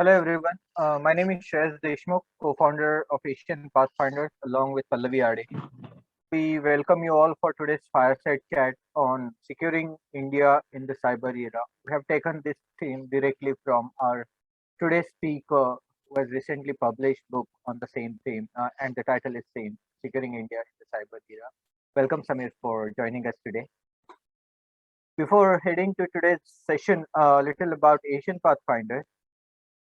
Hello everyone. My name is Shreyas Deshmukh, co-founder of Asian Pathfinders, along with Pallavi Ade. We welcome you all for today's fireside chat on securing India in the cyber era. We have taken this theme directly from our today's speaker, who has recently published book on the same theme, and the title is same: Securing India in the Cyber Era. Welcome, Samir, for joining us today. Before heading to today's session, a little about Asian Pathfinders.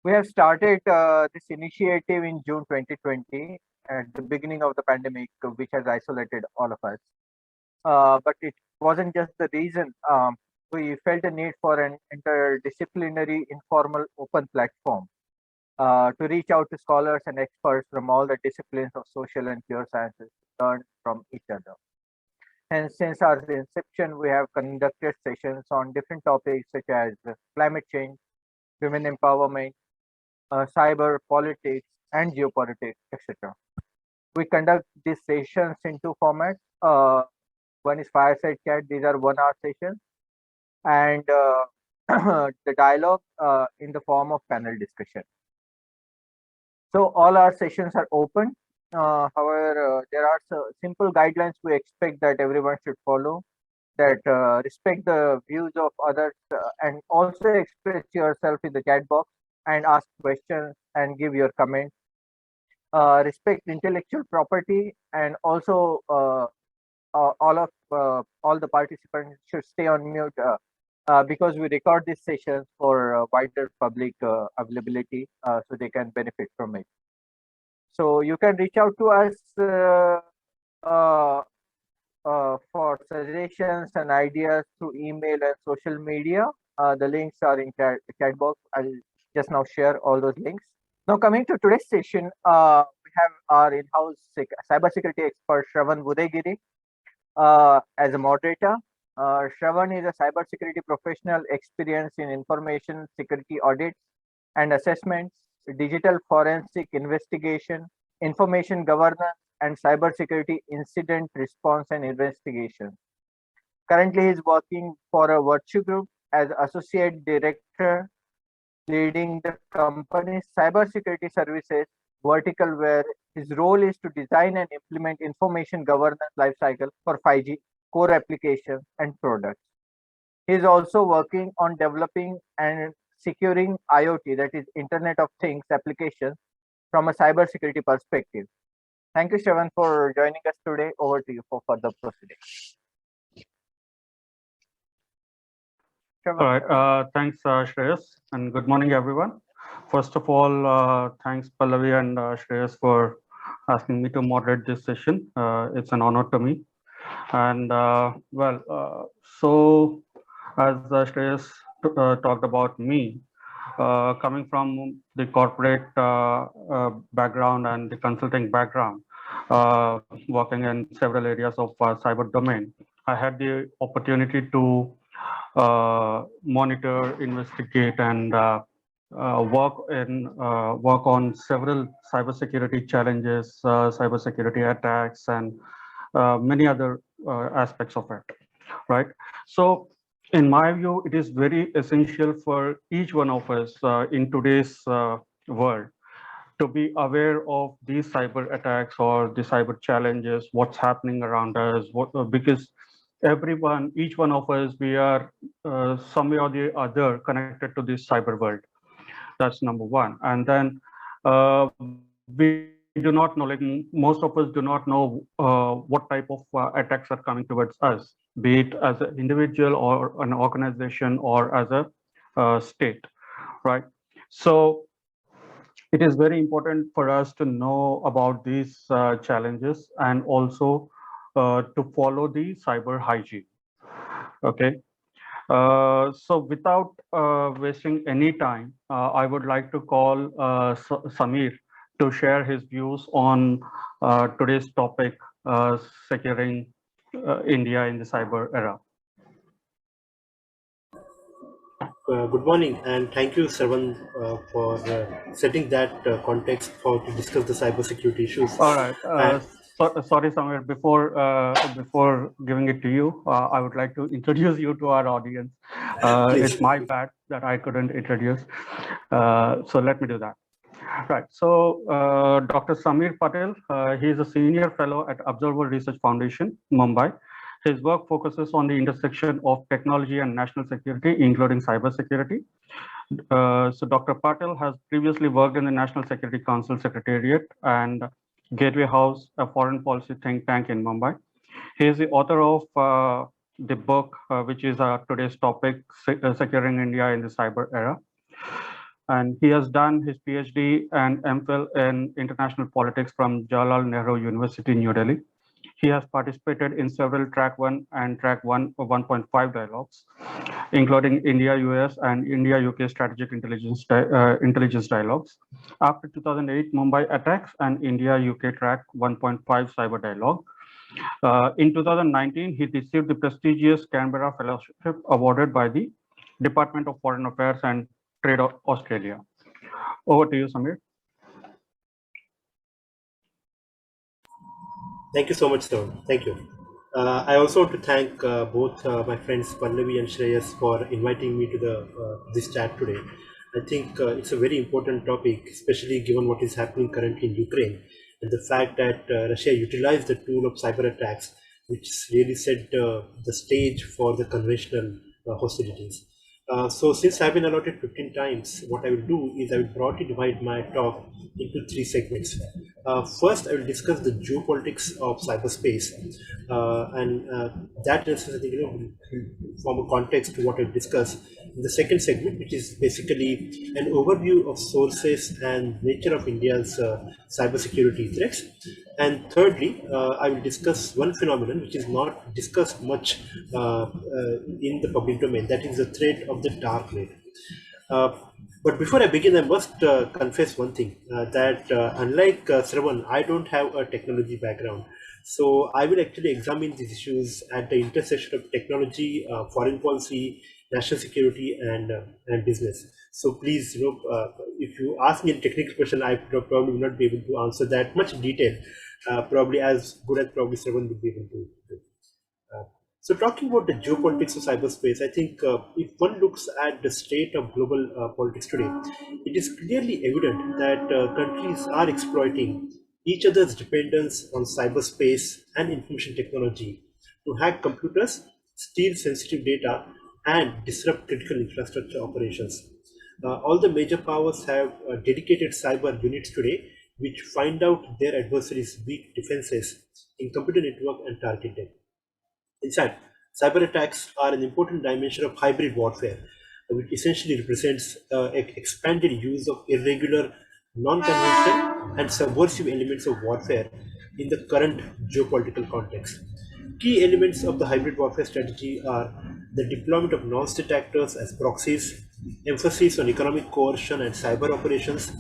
We have started this initiative in June 2020 at the beginning of the pandemic, which has isolated all of us. But it wasn't just the reason. We felt a need for an interdisciplinary, informal, open platform to reach out to scholars and experts from all the disciplines of social and pure sciences to learn from each other. And since our inception, we have conducted sessions on different topics such as climate change, women empowerment, cyber politics, and geopolitics, etc. We conduct these sessions in two formats. One is fireside chat; these are 1 hour sessions, and the dialogue in the form of panel discussion. So all our sessions are open. However, there are simple guidelines we expect that everyone should follow. That respect the views of others and also express yourself in the chat box and ask questions and give your comments. Respect intellectual property, and also all the participants should stay on mute because we record these sessions for wider public availability, so they can benefit from it. So you can reach out to us for suggestions and ideas through email and social media. The links are in chat box. I'll just now share all those links. Now coming to today's session, we have our in-house cybersecurity expert Sravan Wudayagiri as a moderator. Sravan is a cybersecurity professional experienced in information security audits and assessments, digital forensic investigation, information governance, and cybersecurity incident response and investigation. Currently, he is working for a VirtuGrp as associate director, leading the company's cybersecurity services vertical, where his role is to design and implement information governance lifecycle for 5G core applications and products. He is also working on developing and securing IoT, that is Internet of Things applications, from a cybersecurity perspective. Thank you, Sravan, for joining us today. Over to you for further proceedings. All right. Thanks, Shreyas, and good morning, everyone. First of all, thanks, Pallavi and Shreyas, for asking me to moderate this session. It's an honor to me. And so as Shreyas talked about me, coming from the corporate background and the consulting background, working in several areas of cyber domain, I had the opportunity to monitor, investigate, and work on several cybersecurity challenges, cybersecurity attacks, and many other aspects of it. Right. So, in my view, it is very essential for each one of us in today's world to be aware of these cyber attacks or the cyber challenges, what's happening around us, because each one of us, we are some way or the other connected to this cyber world. That's number one. And then we do not know, like most of us do not know what type of attacks are coming towards us, be it as an individual or an organization or as a state, right? So it is very important for us to know about these challenges and also to follow the cyber hygiene. Okay. So without wasting any time, I would like to call Samir to share his views on today's topic, securing India in the cyber era. Good morning, and thank you, Sravan, for setting that context to discuss the cybersecurity issues. All right. Sorry, Samir. Before giving it to you, I would like to introduce you to our audience. Please. It's my bad that I couldn't introduce. So let me do that. Right. So Dr. Samir Patil, he is a senior fellow at Observer Research Foundation, Mumbai. His work focuses on the intersection of technology and national security, including cybersecurity. So Dr. Patil has previously worked in the National Security Council Secretariat and Gateway House, a foreign policy think tank in Mumbai. He is the author of the book, which is today's topic, Securing India in the Cyber Era. And he has done his Ph.D. and M.Phil in international politics from Jawaharlal Nehru University, New Delhi. He has participated in several Track 1 and Track 1.5 dialogues, including India-U.S. and India-U.K. strategic intelligence dialogues. After 2008 Mumbai attacks and India-U.K. Track 1.5 cyber dialogue. In 2019, he received the prestigious Canberra Fellowship awarded by the Department of Foreign Affairs and Trade of Australia. Over to you, Samir. Thank you so much, sir. Thank you. I also want to thank both my friends Pallavi and Shreyas for inviting me to this chat today. I think it's a very important topic, especially given what is happening currently in Ukraine and the fact that Russia utilized the tool of cyber attacks, which really set the stage for the conventional hostilities. So since I've been allotted 15 times, what I will do is I will broadly divide my talk into 3 segments. First, I will discuss the geopolitics of cyberspace, and that is, I think, will form a context to what I will discuss in the second segment, which is basically an overview of sources and nature of India's cybersecurity threats. And thirdly, I will discuss one phenomenon which is not discussed much in the public domain, that is the threat of the Darknet. But before I begin, I must confess one thing, that unlike Sravan, I don't have a technology background. So I will actually examine these issues at the intersection of technology, foreign policy, national security, and business. So please, if you ask me a technical question, I probably will not be able to answer that much in detail, probably as good as probably Sravan would be able to do. So talking about the geopolitics of cyberspace, I think if one looks at the state of global politics today, it is clearly evident that countries are exploiting each other's dependence on cyberspace and information technology to hack computers, steal sensitive data, and disrupt critical infrastructure operations. All the major powers have dedicated cyber units today which find out their adversaries' weak defenses in computer network and target them. In fact, cyber attacks are an important dimension of hybrid warfare, which essentially represents expanded use of irregular, non-conventional, and subversive elements of warfare in the current geopolitical context. Key elements of the hybrid warfare strategy are the deployment of non-state actors as proxies, emphasis on economic coercion and cyber operations,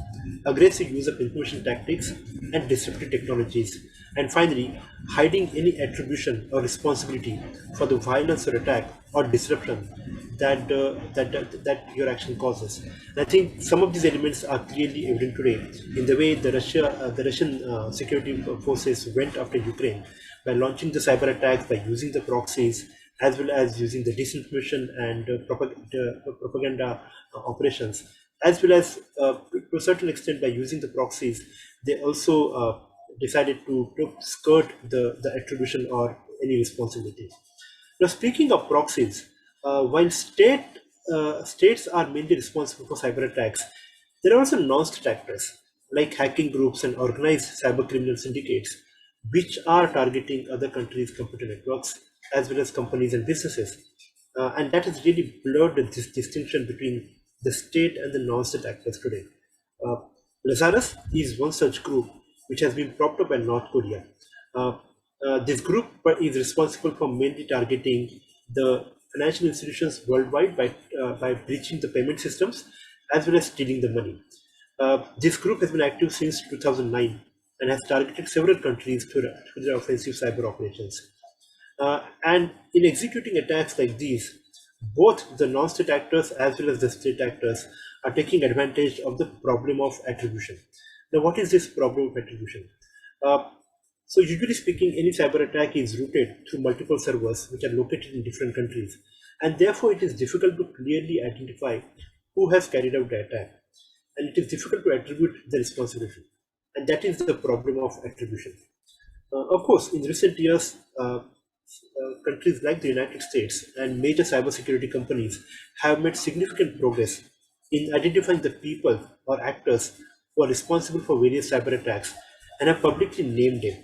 aggressive use of information tactics, and disruptive technologies, and finally, hiding any attribution or responsibility for the violence or attack or disruption that your action causes. And I think some of these elements are clearly evident today in the way the Russian security forces went after Ukraine by launching the cyber attacks, by using the proxies, as well as using the disinformation and propaganda operations, as well as to a certain extent by using the proxies. They also decided to skirt the attribution or any responsibility. Now, speaking of proxies, while states are mainly responsible for cyber attacks, there are also non-state actors like hacking groups and organized cyber criminal syndicates, which are targeting other countries' computer networks as well as companies and businesses. And that has really blurred this distinction between the state and the non-state actors today. Lazarus is one such group which has been propped up by North Korea. This group is responsible for mainly targeting the financial institutions worldwide by breaching the payment systems as well as stealing the money. This group has been active since 2009 and has targeted several countries through their offensive cyber operations. And in executing attacks like these, both the non-state actors as well as the state actors are taking advantage of the problem of attribution. Now, what is this problem of attribution? So usually speaking, any cyber attack is routed through multiple servers which are located in different countries, and therefore it is difficult to clearly identify who has carried out the attack, and it is difficult to attribute the responsibility, and that is the problem of attribution. Of course, in recent years, countries like the United States and major cybersecurity companies have made significant progress in identifying the people or actors who are responsible for various cyber attacks and have publicly named them,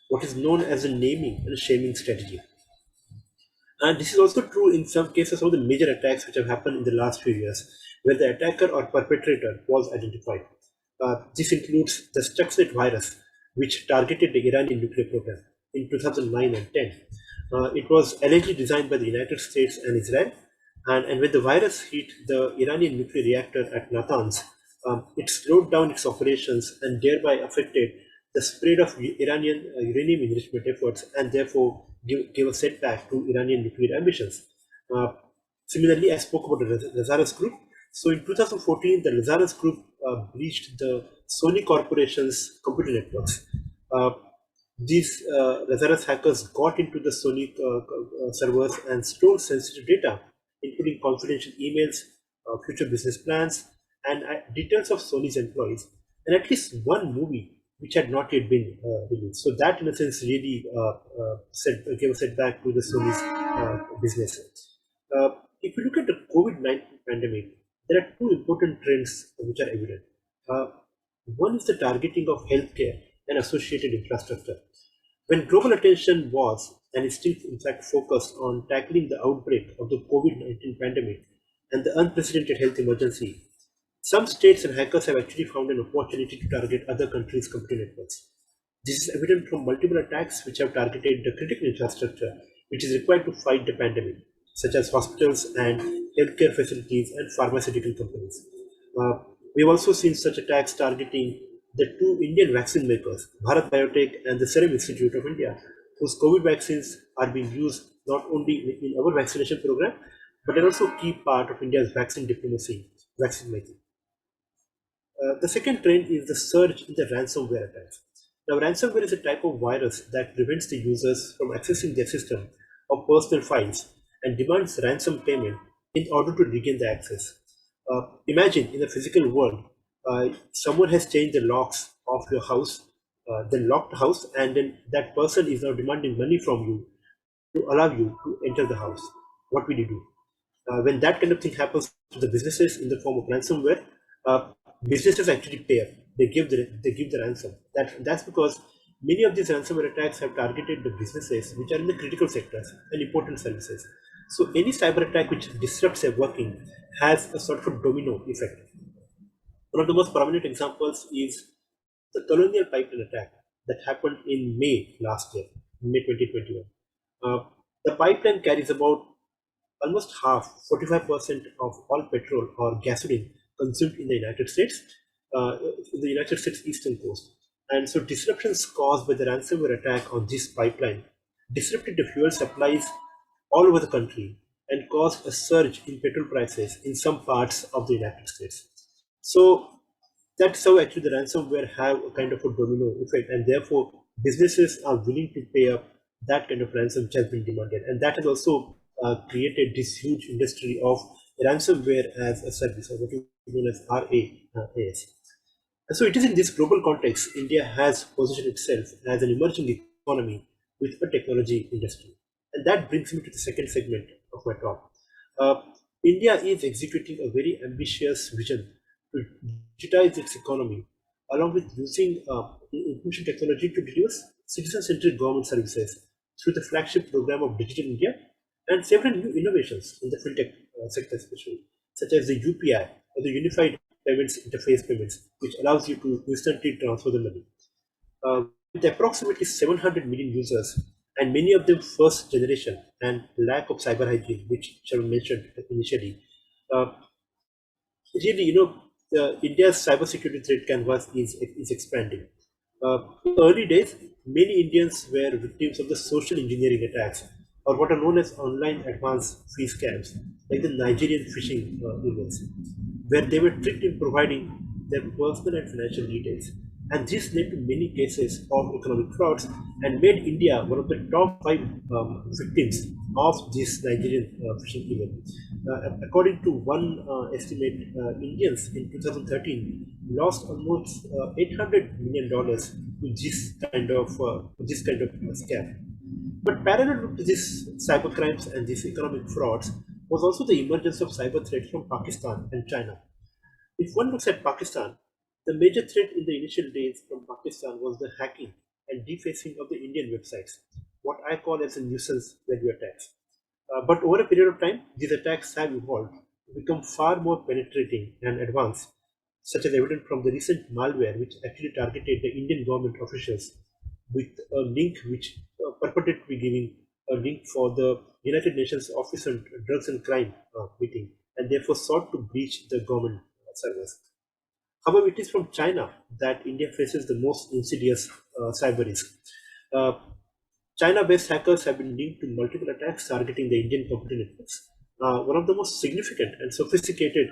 what is known as a naming and shaming strategy. And this is also true in some cases of the major attacks which have happened in the last few years, where the attacker or perpetrator was identified. This includes the Stuxnet virus, which targeted the Iranian nuclear program in 2009 and 10. It was allegedly designed by the United States and Israel, and when the virus hit the Iranian nuclear reactor at Natanz, it slowed down its operations and thereby affected the spread of Iranian uranium enrichment efforts, and therefore gave a setback to Iranian nuclear ambitions. Similarly, I spoke about the Lazarus Group. So in 2014, the Lazarus Group breached the Sony Corporation's computer networks. These Lazarus hackers got into the Sony servers and stole sensitive data, including confidential emails, future business plans, and details of Sony's employees, and at least one movie which had not yet been released. So that, in a sense, really gave a setback to the Sony's business. If you look at the COVID-19 pandemic, there are two important trends which are evident. One is the targeting of healthcare and associated infrastructure. When global attention was, and is still in fact focused on tackling the outbreak of the COVID-19 pandemic and the unprecedented health emergency, some states and hackers have actually found an opportunity to target other countries' computer networks. This is evident from multiple attacks which have targeted the critical infrastructure which is required to fight the pandemic, such as hospitals and healthcare facilities and pharmaceutical companies. We've also seen such attacks targeting the two Indian vaccine makers, Bharat Biotech and the Serum Institute of India, whose COVID vaccines are being used not only in our vaccination program, but are also a key part of India's vaccine diplomacy, vaccine making. The second trend is the surge in the ransomware attacks. Now, ransomware is a type of virus that prevents the users from accessing their system or personal files and demands ransom payment in order to regain the access. Imagine in the physical world, someone has changed the locks of your house, then locked the house, and then that person is now demanding money from you to allow you to enter the house. What will you do? When that kind of thing happens to the businesses in the form of ransomware, businesses actually pay. They give the ransom. That's because many of these ransomware attacks have targeted the businesses which are in the critical sectors and important services. So any cyber attack which disrupts their working has a sort of a domino effect. One of the most prominent examples is the Colonial pipeline attack that happened in May last year, May 2021. The pipeline carries about almost half, 45% of all petrol or gasoline consumed in the United States, eastern coast. And so disruptions caused by the ransomware attack on this pipeline disrupted the fuel supplies all over the country and caused a surge in petrol prices in some parts of the United States. So that's how actually the ransomware have a kind of a domino effect, and therefore businesses are willing to pay up that kind of ransom which has been demanded, and that has also created this huge industry of ransomware as a service, or what is known as RAAS. And so it is in this global context, India has positioned itself as an emerging economy with a technology industry. And that brings me to the second segment of my talk. India is executing a very ambitious vision to digitize its economy, along with using information technology to deliver citizen-centric government services through the flagship program of Digital India and several new innovations in the fintech sector, especially, such as the UPI, or the Unified Payments Interface Payments, which allows you to instantly transfer the money. With approximately 700 million users, and many of them first generation, and lack of cyber hygiene, which Sravan mentioned initially, really, India's cybersecurity threat canvas is expanding. In the early days, many Indians were victims of the social engineering attacks, or what are known as online advanced fee scams, like the Nigerian phishing emails, where they were tricked in providing their personal and financial details. And this led to many cases of economic frauds and made India one of the top 5 victims of this Nigerian phishing email. According to one estimate, Indians in 2013 lost almost $800 million to this kind of scam. But parallel to these cyber crimes and these economic frauds was also the emergence of cyber threats from Pakistan and China. If one looks at Pakistan, the major threat in the initial days from Pakistan was the hacking and defacing of the Indian websites, what I call as a nuisance value attacks. But over a period of time, these attacks have evolved to become far more penetrating and advanced, such as evident from the recent malware, which actually targeted the Indian government officials with a link which purported to be giving a link for the United Nations Office on Drugs and Crime meeting, and therefore sought to breach the government servers. However, it is from China that India faces the most insidious cyber risk. China-based hackers have been linked to multiple attacks targeting the Indian computer networks. One of the most significant and sophisticated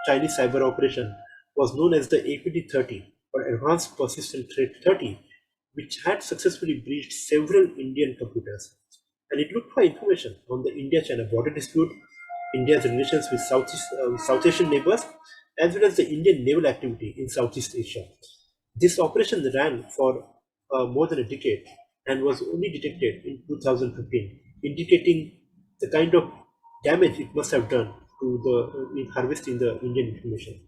Chinese cyber operation was known as the APT-30, or Advanced Persistent Threat 30, which had successfully breached several Indian computers. And it looked for information on the India-China border dispute, India's relations with South Asian neighbors, as well as the Indian naval activity in Southeast Asia. This operation ran for more than a decade and was only detected in 2015, indicating the kind of damage it must have done to in harvesting the Indian information.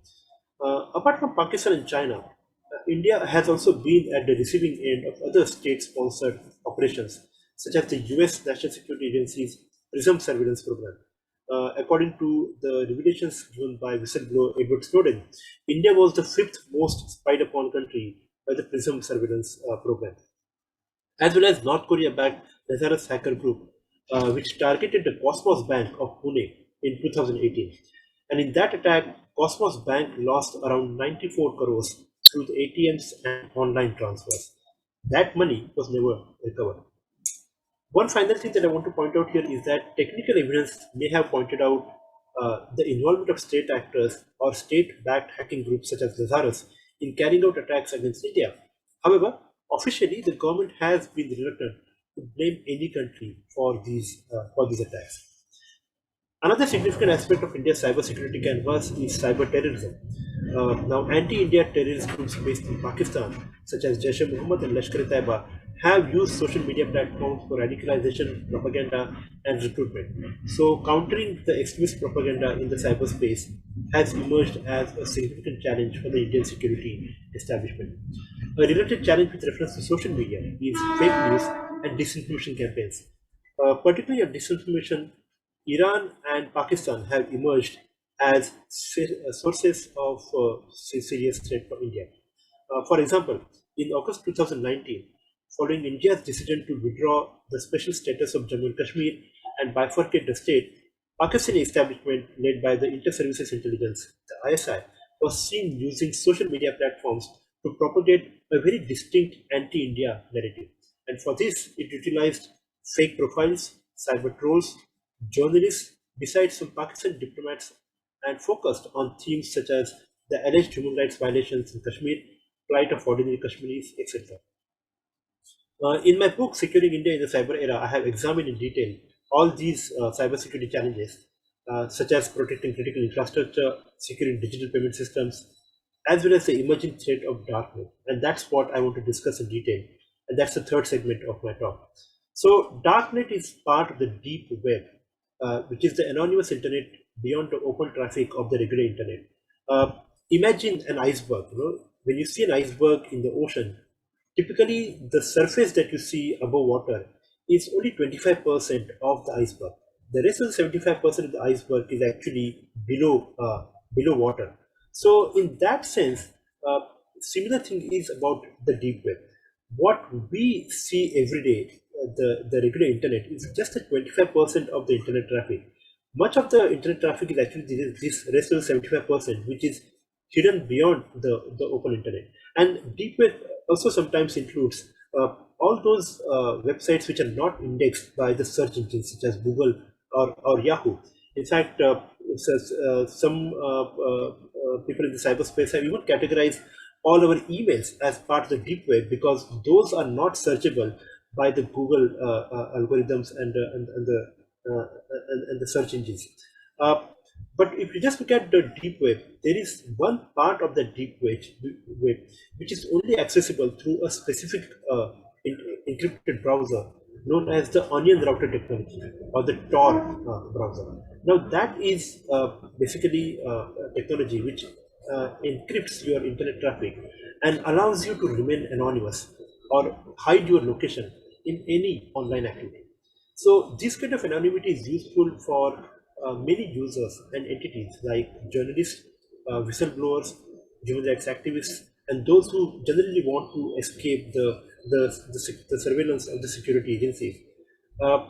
Apart from Pakistan and China, India has also been at the receiving end of other state-sponsored operations, such as the U.S. National Security Agency's PRISM surveillance program. According to the revelations given by whistleblower Edward Snowden, India was the 5th most spied upon country by the PRISM surveillance program, as well as North Korea-backed Lazarus hacker group, which targeted the Cosmos Bank of Pune in 2018. And in that attack, Cosmos Bank lost around 94 crores through the ATMs and online transfers. That money was never recovered. One final thing that I want to point out here is that technical evidence may have pointed out the involvement of state actors or state-backed hacking groups such as Lazarus in carrying out attacks against India. However, officially, the government has been reluctant to blame any country for these attacks. Another significant aspect of India's cybersecurity canvas is cyber terrorism. Now, anti-India terrorist groups based in Pakistan, such as Jaish-e-Mohammed and Lashkar-e-Taiba, have used social media platforms for radicalization, propaganda, and recruitment. So, countering the extremist propaganda in the cyberspace has emerged as a significant challenge for the Indian security establishment. A related challenge with reference to social media is fake news and disinformation campaigns. Particularly on disinformation, Iran and Pakistan have emerged as sources of serious threat for India. For example, in August 2019, following India's decision to withdraw the special status of Jammu and Kashmir and bifurcate the state, Pakistani establishment led by the Inter-Services Intelligence, the ISI, was seen using social media platforms to propagate a very distinct anti-India narrative. And for this, it utilized fake profiles, cyber trolls, journalists, besides some Pakistan diplomats, and focused on themes such as the alleged human rights violations in Kashmir, plight of ordinary Kashmiris, etc. In my book, Securing India in the Cyber Era, I have examined in detail all these cybersecurity challenges, such as protecting critical infrastructure, securing digital payment systems, as well as the emerging threat of Darknet. And that's what I want to discuss in detail. And that's the third segment of my talk. So Darknet is part of the deep web, which is the anonymous internet beyond the open traffic of the regular internet. Imagine an iceberg. When you see an iceberg in the ocean, typically the surface that you see above water is only 25% of the iceberg. The rest of the 75% of the iceberg is actually below water. So in that sense, similar thing is about the deep web. What we see every day, the regular internet, is just 25% of the internet traffic. Much of the internet traffic is actually this rest of the 75%, which is hidden beyond the open internet. And deep web also sometimes includes all those websites which are not indexed by the search engines such as Google or Yahoo. In fact, some people in the cyberspace have even categorized all our emails as part of the deep web because those are not searchable by the Google algorithms and the search engines. Uh, but if you just look at the deep web, there is one part of the deep web which is only accessible through a specific encrypted browser known as the onion router technology or the Tor browser. Now that is basically a technology which encrypts your internet traffic and allows you to remain anonymous or hide your location in any online activity. So this kind of anonymity is useful for many users and entities like journalists, whistleblowers, human rights activists, and those who generally want to escape the surveillance of the security agencies. Uh,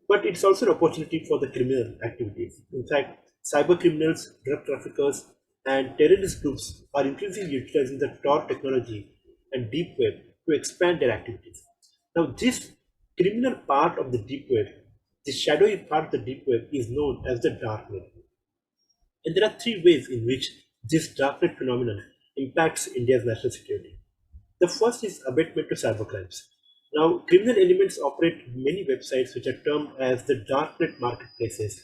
but it's also an opportunity for the criminal activities. In fact, cyber criminals, drug traffickers, and terrorist groups are increasingly utilizing the Tor technology and deep web to expand their activities. Now, this criminal part of the deep web, the shadowy part of the deep web, is known as the darknet. And there are three ways in which this darknet phenomenon impacts India's national security. The first is abatement to cybercrimes. Now, criminal elements operate many websites which are termed as the darknet marketplaces,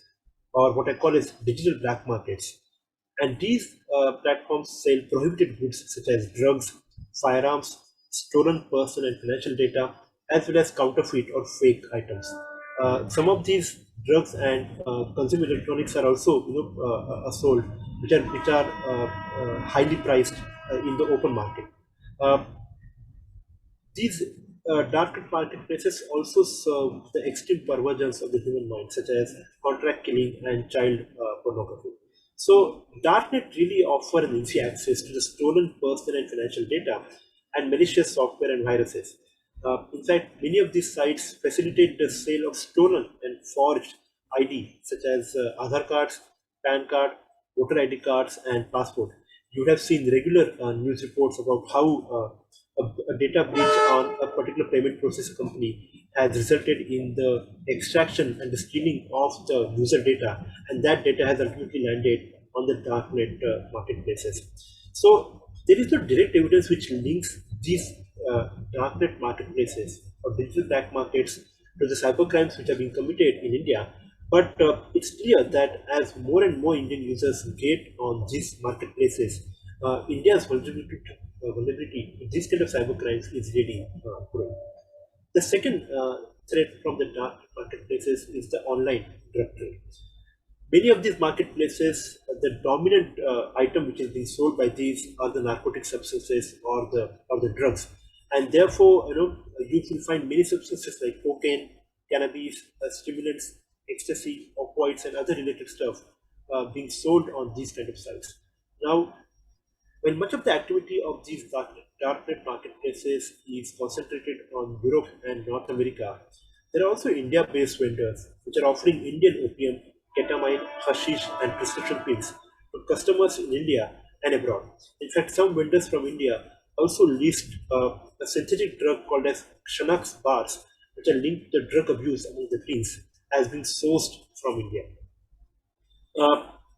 or what I call as digital black markets. And these platforms sell prohibited goods such as drugs, firearms, stolen personal and financial data, as well as counterfeit or fake items. Some of these drugs and consumer electronics are also, sold, which are highly priced in the open market. Uh, these dark marketplaces also serve the extreme perversions of the human mind, such as contract killing and child pornography. So, darknet really offer an easy access to the stolen personal and financial data and malicious software and viruses. In fact, many of these sites facilitate the sale of stolen and forged ID, such as Aadhaar cards, PAN card, voter ID cards, and passport. You have seen regular news reports about how a data breach on a particular payment process company has resulted in the extraction and the stealing of the user data, and that data has ultimately landed on the darknet marketplaces. So there is no direct evidence which links these darknet marketplaces or digital black markets to the cybercrimes which are being committed in India. But it's clear that as more and more Indian users get on these marketplaces, India's vulnerability to these kind of cybercrimes is really growing. The second threat from the dark marketplaces is the online drug trade. Many of these marketplaces, the dominant item which is being sold by these are the narcotic substances or the drugs, and therefore you will find many substances like cocaine, cannabis, stimulants, ecstasy, opioids, and other related stuff being sold on these kind of sites. Now, when much of the activity of these darknet marketplaces is concentrated on Europe and North America, there are also India-based vendors which are offering Indian opium, ketamine, hashish, and prescription pills to customers in India and abroad. In fact, some vendors from India also list a synthetic drug called as Xanax bars, which are linked to drug abuse among the teens, as being sourced from India.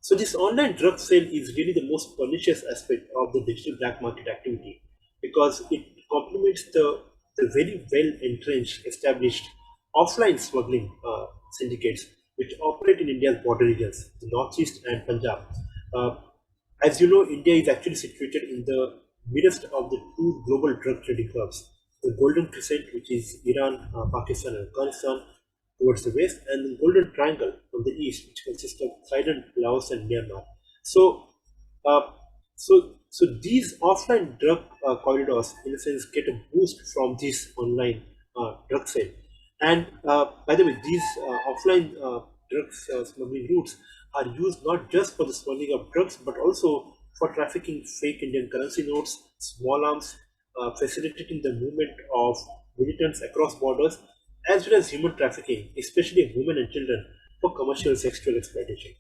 So this online drug sale is really the most pernicious aspect of the digital black market activity because it complements the very well entrenched, established offline smuggling syndicates which operate in India's border regions, the Northeast and Punjab. Uh, as you know, India is actually situated in the midst of the two global drug trading hubs, the Golden Crescent, which is Iran, Pakistan, and Afghanistan, towards the west, and the Golden Triangle from the east, which consists of Thailand, Laos, and Myanmar. So, uh, so these offline drug corridors, in a sense, get a boost from this online drug sale. And by the way, these offline drugs smuggling routes are used not just for the smuggling of drugs, but also for trafficking fake Indian currency notes, small arms, facilitating the movement of militants across borders, as well as human trafficking, especially women and children, for commercial sexual exploitation.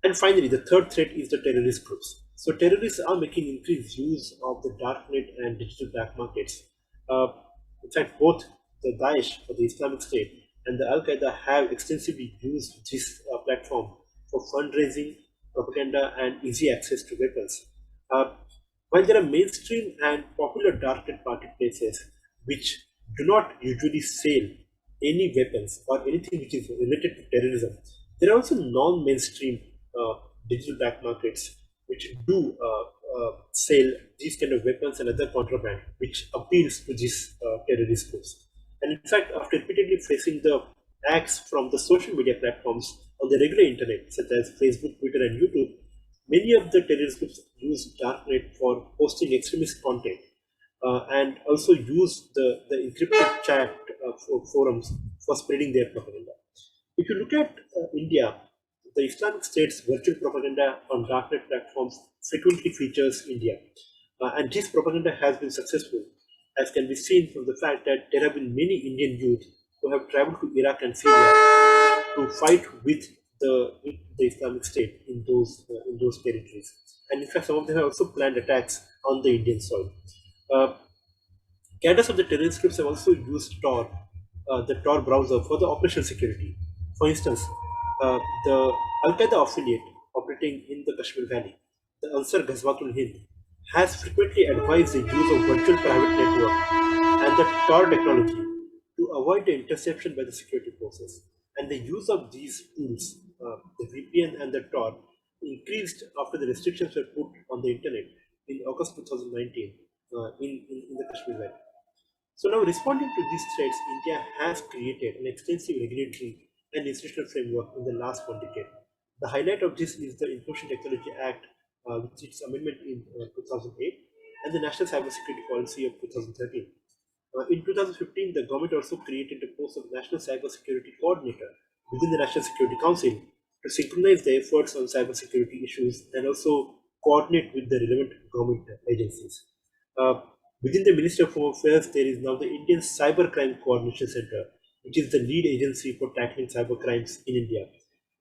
And finally, the third threat is the terrorist groups. So terrorists are making increased use of the darknet and digital black markets. Uh, in fact, both the Daesh or the Islamic State and the Al Qaeda have extensively used this platform for fundraising, propaganda, and easy access to weapons. Uh, while there are mainstream and popular darknet marketplaces which do not usually sell any weapons or anything which is related to terrorism. There are also non-mainstream digital black markets which do sell these kind of weapons and other contraband which appeals to these terrorist groups. And in fact, after repeatedly facing the acts from the social media platforms on the regular internet, such as Facebook, Twitter, and YouTube, many of the terrorist groups use Darknet for posting extremist content and also use the encrypted chat forums for spreading their propaganda. If you look at India, the Islamic State's virtual propaganda on Darknet platforms frequently features India. And this propaganda has been successful, as can be seen from the fact that there have been many Indian youth who have traveled to Iraq and Syria to fight with the Islamic State in those territories. And in fact, some of them have also planned attacks on the Indian soil. Cadres of the terrorist groups have also used Tor, the Tor browser, for the operational security. For instance, the Al Qaeda affiliate operating in the Kashmir Valley, the Ansar Ghazwatul Hind, has frequently advised the use of virtual private network and the Tor technology to avoid the interception by the security forces. And the use of these tools, the VPN and the Tor, increased after the restrictions were put on the internet in August 2019 in the Kashmir Valley. So now, responding to these threats, India has created an extensive regulatory and institutional framework in the last 1 decade. The highlight of this is the Information Technology Act, with its amendment in 2008, and the National Cybersecurity Policy of 2013. In 2015, the government also created the post of National Cybersecurity Coordinator within the National Security Council to synchronize the efforts on cybersecurity issues and also coordinate with the relevant government agencies. Within the Ministry of Home Affairs, there is now the Indian Cybercrime Coordination Center, which is the lead agency for tackling cyber crimes in India.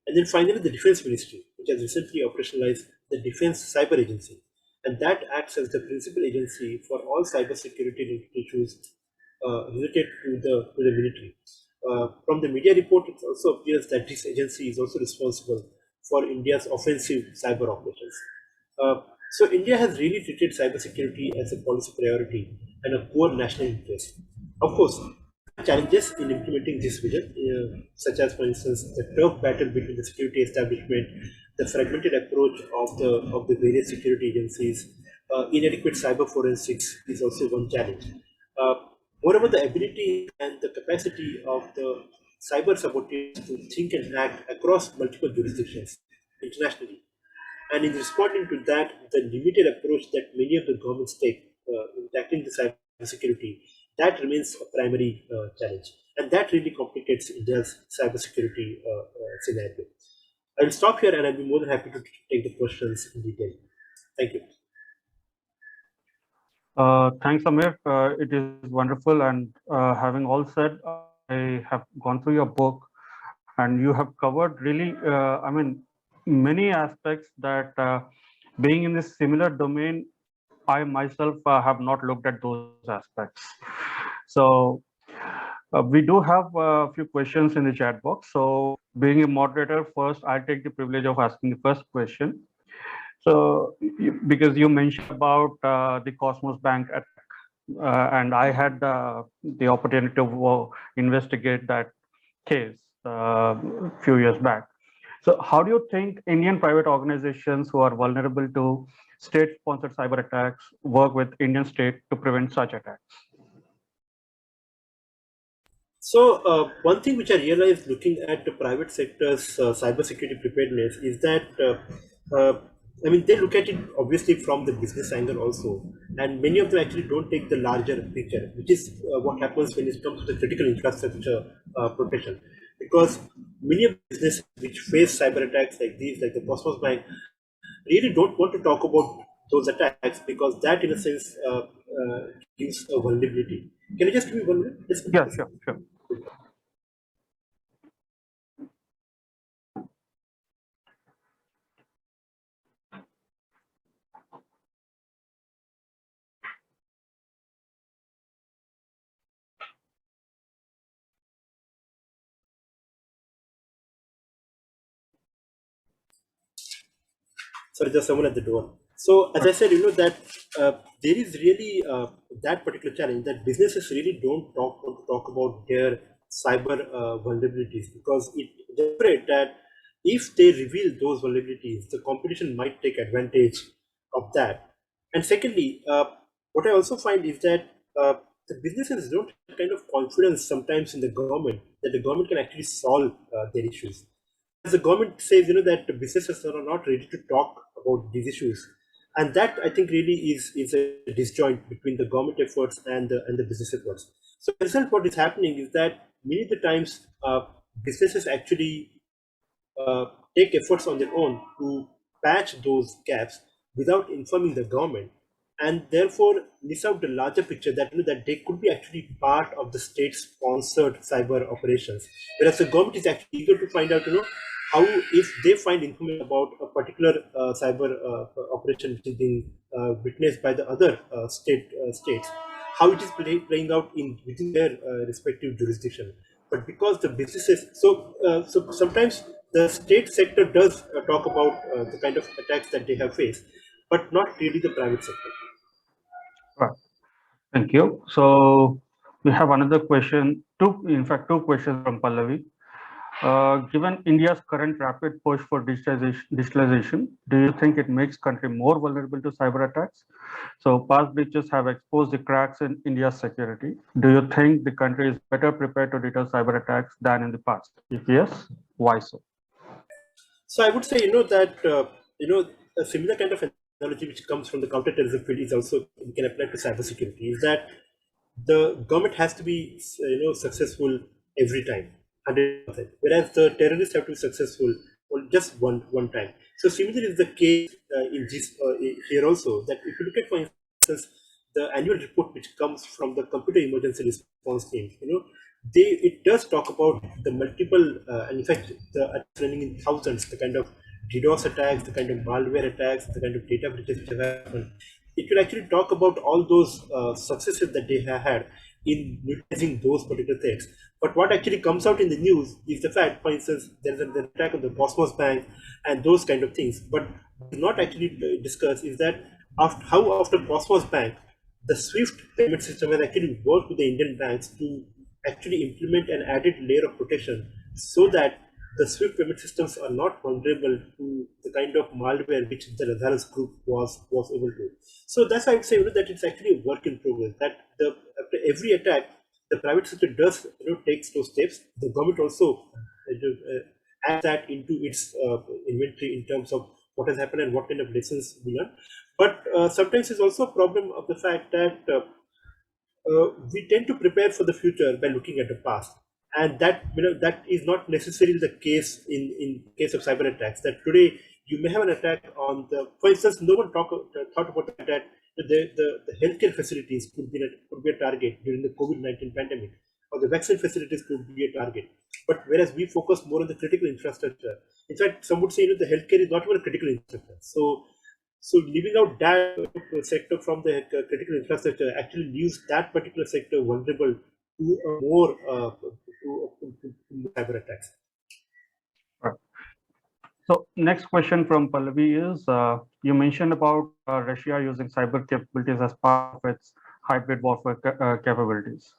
And then finally, the Defense Ministry, which has recently operationalized the Defense Cyber Agency, and that acts as the principal agency for all cybersecurity issues related to the military. From the media report, it also appears that this agency is also responsible for India's offensive cyber operations. So India has really treated cybersecurity as a policy priority and a core national interest. Of course, challenges in implementing this vision, such as, for instance, the tough battle between the security establishment, the fragmented approach of the various security agencies, inadequate cyber forensics is also one challenge. Moreover, the ability and the capacity of the cyber saboteurs to think and act across multiple jurisdictions internationally. And in responding to that, the limited approach that many of the governments take in tackling the cybersecurity, that remains a primary challenge. And that really complicates India's cybersecurity scenario. I will stop here and I'll be more than happy to take the questions in detail. Thank you. Thanks, Amir. It is wonderful. And having all said, I have gone through your book and you have covered really, many aspects that being in this similar domain, I myself have not looked at those aspects. So we do have a few questions in the chat box. So being a moderator, first, I take the privilege of asking the first question. So because you mentioned about the Cosmos Bank attack, and I had the opportunity to investigate that case a few years back. So how do you think Indian private organizations who are vulnerable to state-sponsored cyber attacks work with Indian state to prevent such attacks? So one thing which I realized looking at the private sector's cybersecurity preparedness is that they look at it obviously from the business angle also, and many of them actually don't take the larger picture, which is what happens when it comes to the critical infrastructure protection. Because many of the businesses which face cyber attacks like these, like the Cosmos Bank, really don't want to talk about those attacks because that, in a sense, gives a vulnerability. Can you just give me 1 minute? Yeah, sure. Sorry, there's someone at the door. So as I said, that there is really that particular challenge that businesses really don't talk about their cyber vulnerabilities, because they're afraid that if they reveal those vulnerabilities, the competition might take advantage of that. And secondly, what I also find is that the businesses don't have kind of confidence sometimes in the government that the government can actually solve their issues. As the government says, that the businesses are not ready to talk about these issues, and that I think really is a disjoint between the government efforts and the business efforts. So, as a result, what is happening is that many of the times businesses actually take efforts on their own to patch those gaps without informing the government, and therefore miss out the larger picture that that they could be actually part of the state-sponsored cyber operations, whereas the government is actually eager to find out how, if they find information about a particular cyber operation which is being witnessed by the other states, how it is playing out in within their respective jurisdiction. But because the businesses, so sometimes the state sector does talk about the kind of attacks that they have faced, but not really the private sector. Right. Thank you. So we have another question, in fact, two questions from Pallavi. Given India's current rapid push for digitalization, do you think it makes country more vulnerable to cyber attacks? So past breaches have exposed the cracks in India's security. Do you think the country is better prepared to deter cyber attacks than in the past? If yes, why so? So I would say, that a similar kind of analogy which comes from the counterterrorism field is also we can apply to cybersecurity. Is that the government has to be successful every time, 100%, whereas the terrorists have to be successful on just one time. So similarly is the case in this here also, that if you look at, for instance, the annual report which comes from the computer emergency response team, it does talk about the multiple and in fact the attacks running in thousands, the kind of DDoS attacks, the kind of malware attacks, the kind of data breaches which have happened. It will actually talk about all those successes that they have had in utilizing those particular threats. But what actually comes out in the news is the fact, for instance, there's an attack on the Cosmos Bank and those kind of things. But not actually discussed is that how after Cosmos Bank, the SWIFT payment system has actually worked with the Indian banks to actually implement an added layer of protection so that the SWIFT payment systems are not vulnerable to the kind of malware which the Lazarus group was able to. So that's why I would say that it's actually a work in progress. That after every attack, the private sector does takes those steps. The government also adds that into its inventory in terms of what has happened and what kind of lessons we learn. But sometimes it's also a problem of the fact that we tend to prepare for the future by looking at the past, and that is not necessarily the case in case of cyber attacks. That today you may have an attack on the, for instance, no one thought about that the healthcare facilities could be a target during the COVID-19 pandemic, or the vaccine facilities could be a target. But whereas we focus more on the critical infrastructure, in fact, some would say the healthcare is not even a critical infrastructure. So leaving out that sector from the critical infrastructure actually leaves that particular sector vulnerable to more to cyber attacks. Right. So next question from Pallavi is, you mentioned about Russia using cyber capabilities as part of its hybrid warfare capabilities.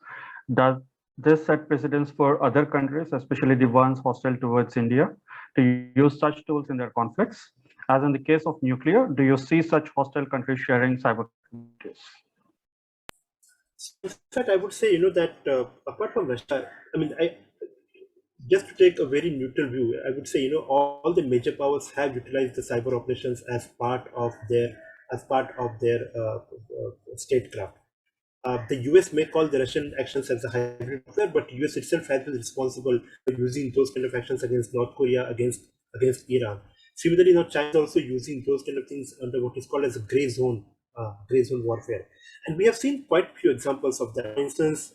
Does this set precedents for other countries, especially the ones hostile towards India, to use such tools in their conflicts? As in the case of nuclear, do you see such hostile countries sharing cyber capabilities? In fact, I would say that apart from Russia, I mean, just to take a very neutral view, I would say all the major powers have utilized the cyber operations as part of their statecraft. The US may call the Russian actions as a hybrid warfare, but US itself has been responsible for using those kind of actions against North Korea, against Iran. Similarly, now China is also using those kind of things under what is called as a gray zone warfare. And we have seen quite a few examples of that. For instance,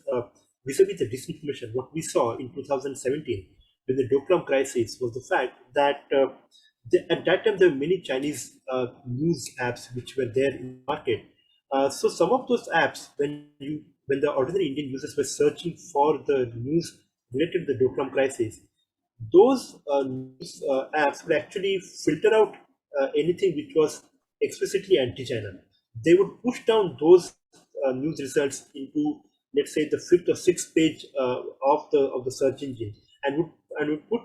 vis-a-vis the disinformation, what we saw in 2017 with the Doklam crisis was the fact that at that time there were many Chinese news apps which were there in the market. So some of those apps, when the ordinary Indian users were searching for the news related to the Doklam crisis, those news apps would actually filter out anything which was explicitly anti-China. They would push down those news results into, let's say, the 5th or 6th page of the search engine, and would put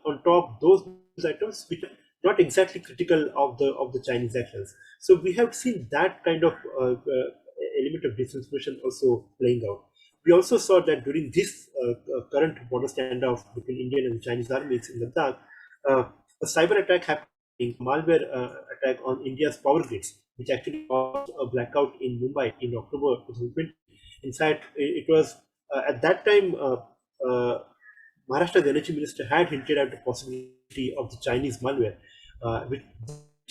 on top those items which are not exactly critical of the Chinese actions. So we have seen that kind of element of disinformation also playing out. We also saw that during this current border standoff between Indian and Chinese armies in Ladakh, a cyber attack happening, malware attack on India's power grids, which actually caused a blackout in Mumbai in October 2020. In fact, it was at that time Maharashtra's energy minister had hinted at the possibility of the Chinese malware, which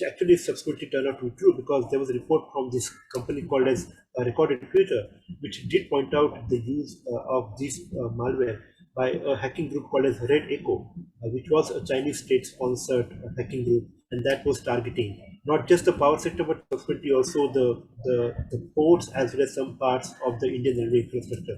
actually subsequently turned out to be true, because there was a report from this company called as Recorded Twitter, which did point out the use of this malware by a hacking group called as Red Echo, which was a Chinese state-sponsored hacking group, and that was targeting not just the power sector, but subsequently also the ports as well as some parts of the Indian railway infrastructure.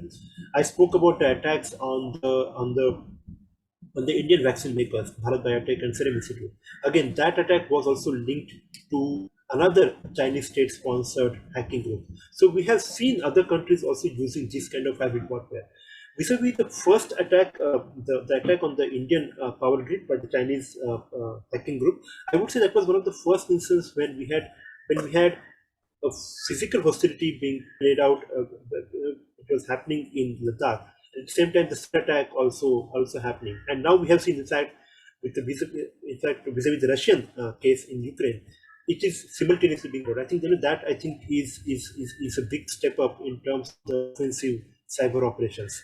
I spoke about the attacks on the Indian vaccine makers, Bharat Biotech and Serum Institute. Again, that attack was also linked to another Chinese state-sponsored hacking group. So we have seen other countries also using this kind of hybrid warfare. Vis-a-vis the first attack, the attack on the Indian power grid by the Chinese hacking group, I would say that was one of the first instances when we had a physical hostility being played out. It was happening in Ladakh. At the same time, the attack also happening, and now we have seen, in fact, vis-a-vis the Russian case in Ukraine, it is simultaneously being brought. I think that is a big step up in terms of the offensive cyber operations.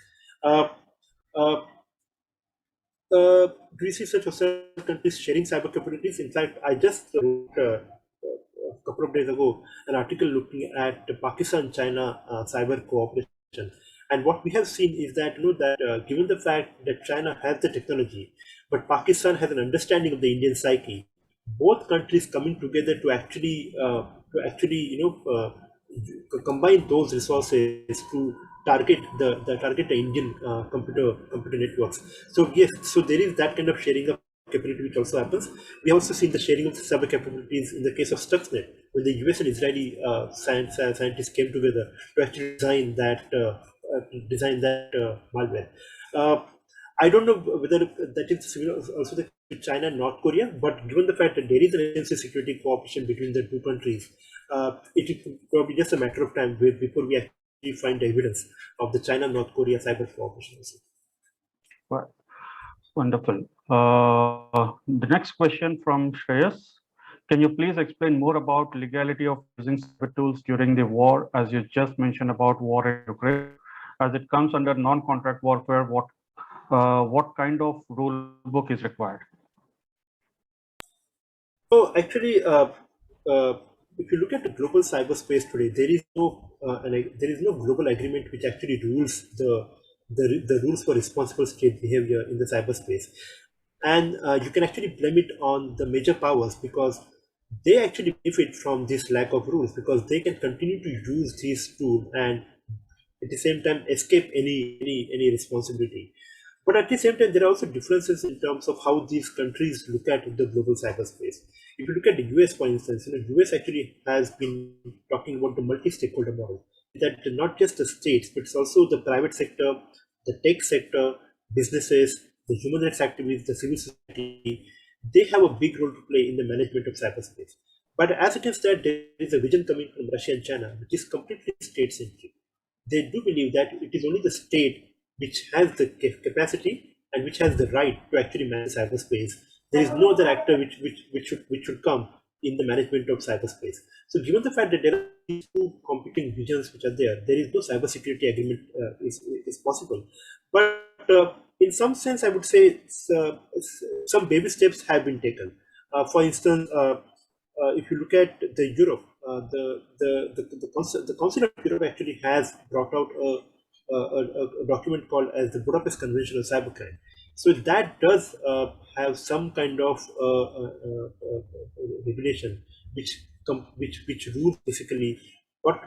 Do we see such countries sharing cyber capabilities? In fact, I just wrote a couple of days ago an article looking at the Pakistan-China cyber cooperation. And what we have seen is that, given the fact that China has the technology, but Pakistan has an understanding of the Indian psyche, both countries coming together to actually combine those resources to target the Indian computer networks. So yes, so there is that kind of sharing of capability which also happens. We have also seen the sharing of cyber capabilities in the case of Stuxnet, when the US and Israeli scientists came together to actually design that malware. I don't know whether that is similar also with China and North Korea, but given the fact that there is an extensive security cooperation between the two countries, it is probably just a matter of time before we actually find evidence of the China-North Korea cyber cooperation. Right. Wonderful. The next question from Shreyas. Can you please explain more about legality of using cyber tools during the war, as you just mentioned about war in Ukraine? As it comes under non-contract warfare, what kind of rule book is required? So actually, if you look at the global cyberspace today, there is no global agreement which actually rules the rules for responsible state behavior in the cyberspace, and you can actually blame it on the major powers, because they actually benefit from this lack of rules, because they can continue to use this tool and at the same time escape any responsibility. But at the same time, there are also differences in terms of how these countries look at the global cyberspace. If you look at the US, for instance, the US actually has been talking about the multi-stakeholder model, that not just the states, but it's also the private sector, the tech sector, businesses, the human rights activists, the civil society. They have a big role to play in the management of cyberspace. But as it is that there is a vision coming from Russia and China, which is completely state-centric. They do believe that it is only the state which has the capacity and which has the right to actually manage cyberspace. There is no other actor which should come in the management of cyberspace. So given the fact that there are two competing visions which are there is no cybersecurity agreement is possible. But in some sense, I would say some baby steps have been taken. For instance, if you look at the Europe, the Council of Europe actually has brought out a document called as the Budapest Convention on Cybercrime. So that does have some kind of regulation which rules basically what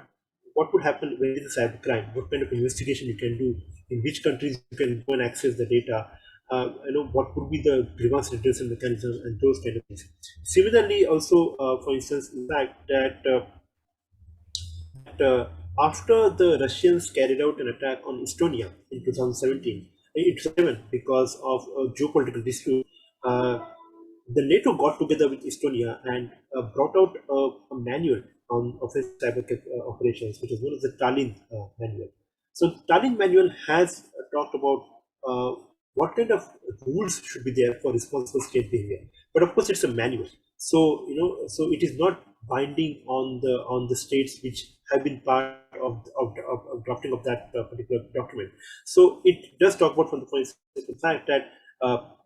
would happen when there is a cybercrime, what kind of investigation you can do, in which countries you can go and access the data, what would be the grievance redressal mechanism and those kind of things. Similarly, also, for instance, the fact that after the Russians carried out an attack on Estonia in 2017, because of a geopolitical dispute, the NATO got together with Estonia and brought out a manual on offensive cyber operations, which is known as the Tallinn manual. So the Tallinn manual has talked about what kind of rules should be there for responsible state behavior. But of course, it's a manual. So so it is not binding on the states which have been part of drafting of that particular document. So it does talk about, for instance, the fact that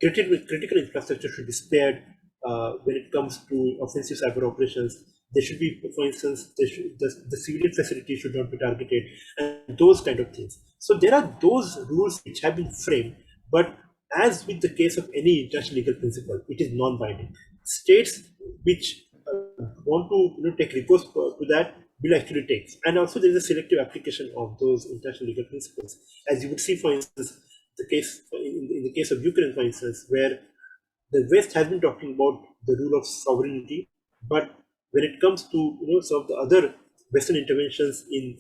critical infrastructure should be spared when it comes to offensive cyber operations. There should be, for instance, the civilian facility should not be targeted, and those kind of things. So there are those rules which have been framed, but as with the case of any international legal principle, it is non-binding. States which want to take recourse to that will actually take, and also there is a selective application of those international legal principles, as you would see, for instance, the case in the case of Ukraine, for instance, where the West has been talking about the rule of sovereignty, but when it comes to some of the other Western interventions in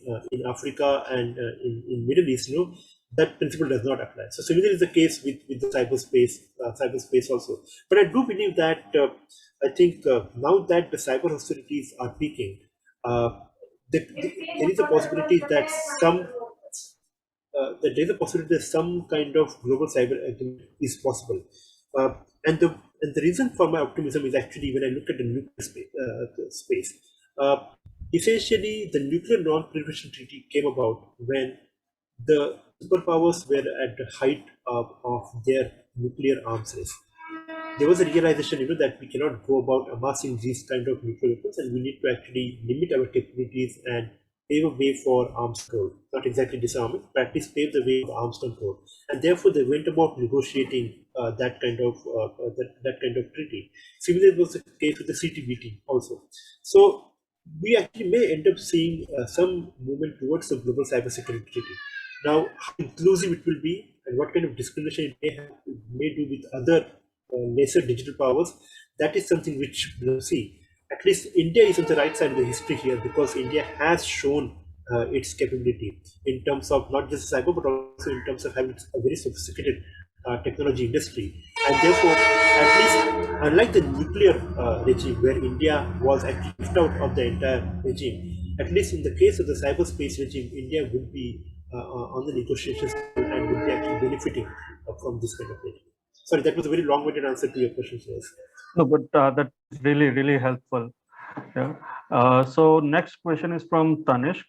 Africa and in Middle East, that principle does not apply. So similarly is the case with the cyberspace also. But I do believe that I think now that the cyber hostilities are peaking, there is a possibility that some kind of global cyber agreement is possible. And the reason for my optimism is actually when I look at the nuclear space. Essentially, the nuclear non-proliferation treaty came about when the superpowers were at the height of their nuclear arms race. There was a realization, that we cannot go about amassing these kind of nuclear weapons, and we need to actually limit our capabilities and pave a way for arms control. Not exactly disarming, but at least pave the way for arms control. And therefore, they went about negotiating that kind of treaty. Similarly, was the case with the CTBT also. So we actually may end up seeing some movement towards the global cybersecurity treaty. Now, how inclusive it will be, and what kind of discrimination it may do with other lesser digital powers, that is something which we'll see. At least India is on the right side of the history here, because India has shown its capability in terms of not just cyber, but also in terms of having a very sophisticated technology industry. And therefore, at least unlike the nuclear regime, where India was actually left out of the entire regime, at least in the case of the cyberspace regime, India would be on the negotiations and would be actually benefiting from this kind of regime. Sorry, that was a very long-winded answer to your question, sir. No, but that's really, really helpful. Yeah. So next question is from Tanishq.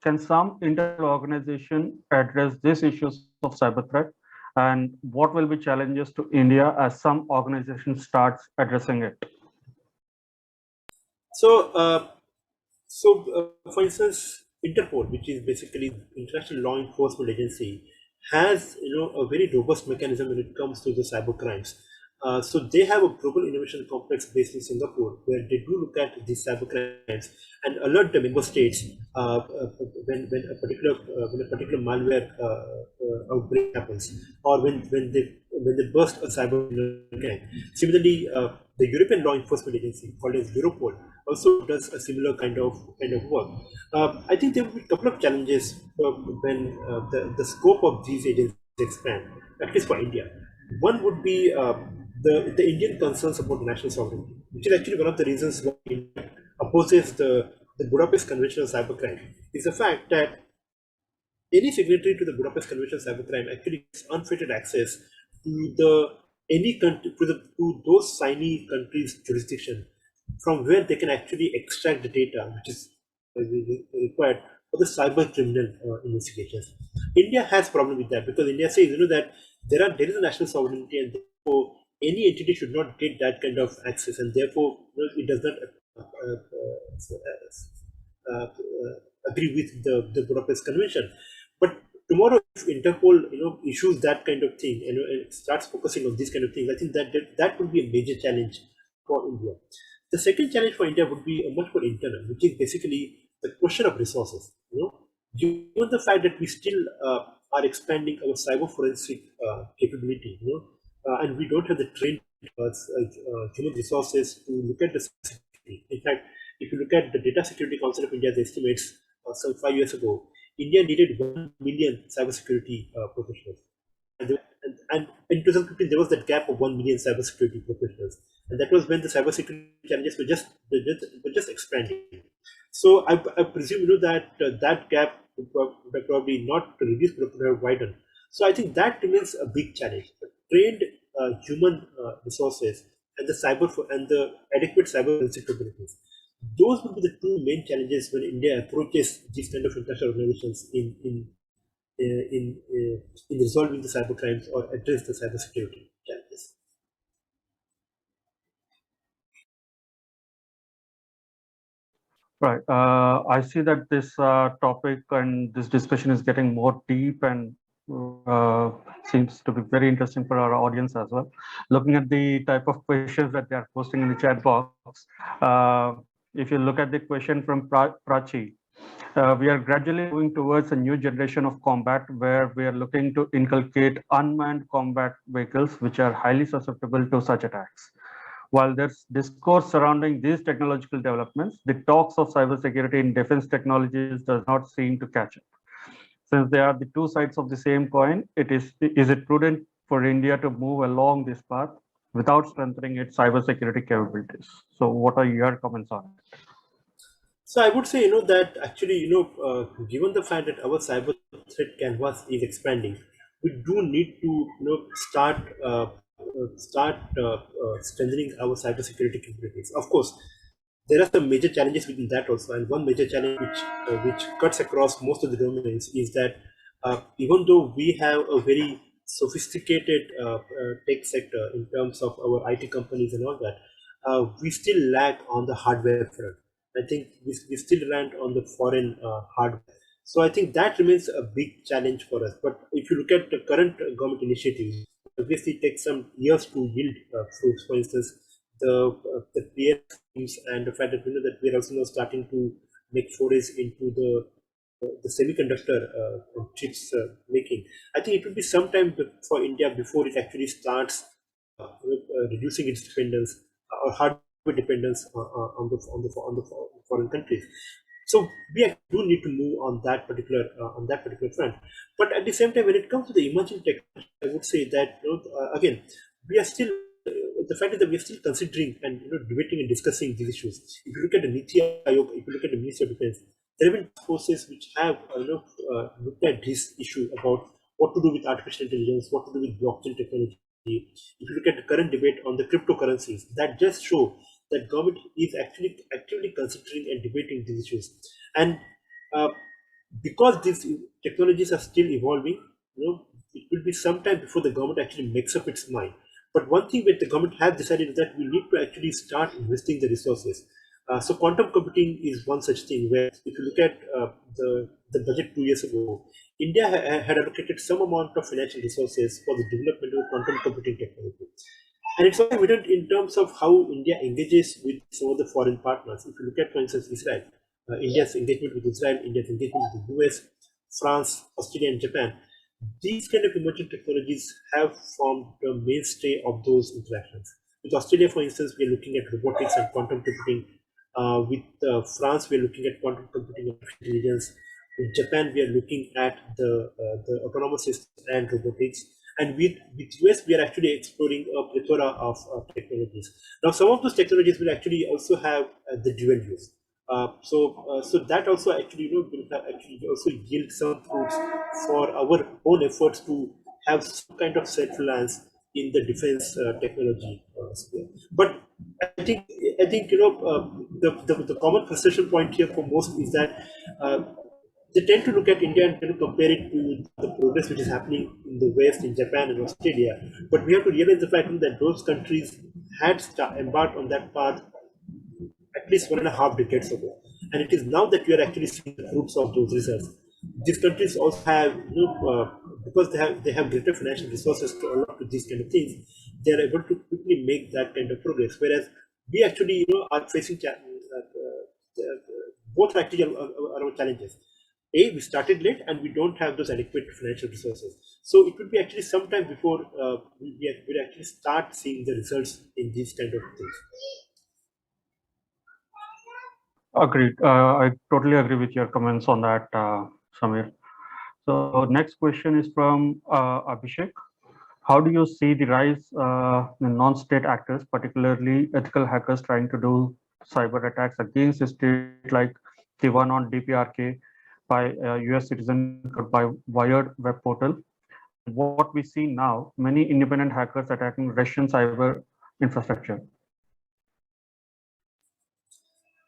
Can some international organization address these issues of cyber threat? And what will be challenges to India as some organization starts addressing it? So, for instance, Interpol, which is basically international law enforcement agency, has a very robust mechanism when it comes to the cyber crimes. So they have a global innovation complex based in Singapore, where they do look at these cyber crimes and alert the member states when a particular malware outbreak happens, or when they burst a cyber gang. Similarly, the European law enforcement agency, called as Europol, also does a similar kind of work. I think there will be a couple of challenges when the scope of these agencies expand, at least for India. One would be the Indian concerns about national sovereignty, which is actually one of the reasons why India opposes the Budapest Convention on Cybercrime, is the fact that any signatory to the Budapest Convention on Cybercrime actually gets unfettered access to any country, to those signee countries' jurisdiction, from where they can actually extract the data which is required for the cyber criminal investigations. India has problem with that, because India says that there is a national sovereignty, and therefore any entity should not get that kind of access, and therefore it does not agree with the Budapest Convention. But tomorrow, if Interpol issues that kind of thing and starts focusing on these kind of things, I think that would be a major challenge for India. The second challenge for India would be a much more internal, which is basically the question of resources. Given the fact that we still are expanding our cyber forensic capability, and we don't have the trained human resources to look at the security. In fact, if you look at the Data Security Council of India's estimates some 5 years ago, India needed 1 million cybersecurity professionals. And in 2015, there was that gap of 1 million cybersecurity professionals, and that was when the cybersecurity challenges were just expanding. So I presume that that gap would probably not reduce, but would have widened. So I think that remains a big challenge. Trained human resources and the adequate cyber capabilities. Those would be the two main challenges when India approaches these kind of international organizations in resolving the cyber crimes or address the cybersecurity challenges. Right. I see that this topic and this discussion is getting more deep and seems to be very interesting for our audience as well. Looking at the type of questions that they are posting in the chat box, if you look at the question from Prachi, we are gradually moving towards a new generation of combat where we are looking to inculcate unmanned combat vehicles which are highly susceptible to such attacks. While there's discourse surrounding these technological developments, the talks of cybersecurity in defense technologies does not seem to catch up. Since they are the two sides of the same coin, is it prudent for India to move along this path without strengthening its cybersecurity capabilities? So what are your comments on it? So I would say, that actually, given the fact that our cyber threat canvas is expanding, we do need to, start strengthening our cybersecurity capabilities. Of course, there are some major challenges within that also, and one major challenge which cuts across most of the domains is that even though we have a very sophisticated tech sector in terms of our IT companies and all that, we still lack on the hardware front. I think we still rely on the foreign hardware. So I think that remains a big challenge for us. But if you look at the current government initiatives, obviously it takes some years to yield fruits. For instance, the PF schemes and the fact that that we are also now starting to make forays into the semiconductor chips making. I think it will be some time for India before it actually starts reducing its dependence or hardware dependence on the foreign countries. So we do need to move on that particular front. But at the same time, when it comes to the emerging technology, I would say that again we are still the fact is that we are still considering and debating and discussing these issues. If you look at the Niti Aayog, if you look at the Ministry of Defense, there have been forces which have looked at this issue about what to do with artificial intelligence, what to do with blockchain technology. If you look at the current debate on the cryptocurrencies, that just show that government is actually actively considering and debating these issues. And because these technologies are still evolving, it will be some time before the government actually makes up its mind. But one thing that the government has decided is that we need to actually start investing the resources. So quantum computing is one such thing where if you look at the budget 2 years ago, India had allocated some amount of financial resources for the development of quantum computing technology. And it's also evident in terms of how India engages with some of the foreign partners. If you look at, for instance, Israel, India's engagement with Israel, India's engagement with the US, France, Australia, and Japan, these kind of emerging technologies have formed the mainstay of those interactions. With Australia, for instance, we are looking at robotics and quantum computing. With France, we are looking at quantum computing and artificial intelligence. With Japan, we are looking at the autonomous systems and robotics. And with US, we are actually exploring a plethora of technologies. Now, some of those technologies will actually also have the dual use. So that also actually will actually also yield some fruits for our own efforts to have some kind of self-reliance in the defense technology sphere. But I think the common frustration point here for most is that they tend to look at India and tend to compare it to the progress which is happening in the West, in Japan and Australia. But we have to realize the fact that those countries had embarked on that path at least 1.5 decades ago. And it is now that we are actually seeing the fruits of those results. These countries also have, because they have greater financial resources to allow to these kind of things, they are able to quickly make that kind of progress. Whereas we actually, are facing both actually are our challenges. we started late and we don't have those adequate financial resources. So it would be actually some time before we actually start seeing the results in these kind of things. Agreed. I totally agree with your comments on that, Samir. So next question is from Abhishek. How do you see the rise in non-state actors, particularly ethical hackers, trying to do cyber attacks against a state like the one on DPRK by a US citizen by wired web portal? What we see now, many independent hackers attacking Russian cyber infrastructure.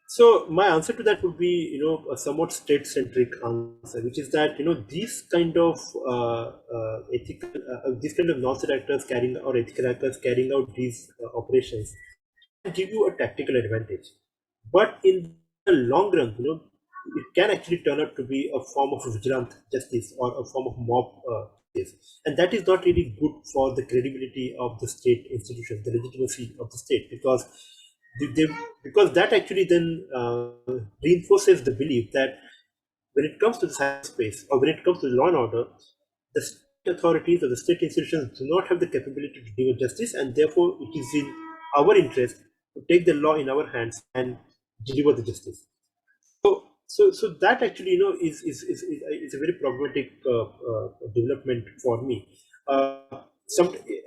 So my answer to that would be, a somewhat state-centric answer, which is that these kind of these kind of non-state actors carrying or ethical hackers carrying out these operations can give you a tactical advantage, but in the long run, it can actually turn out to be a form of vigilant justice or a form of mob justice, and that is not really good for the credibility of the state institution, the legitimacy of the state, because that actually then reinforces the belief that when it comes to the cyberspace or when it comes to law and order, the state authorities or the state institutions do not have the capability to deliver justice, and therefore it is in our interest to take the law in our hands and deliver the justice. So that actually is a very problematic development for me.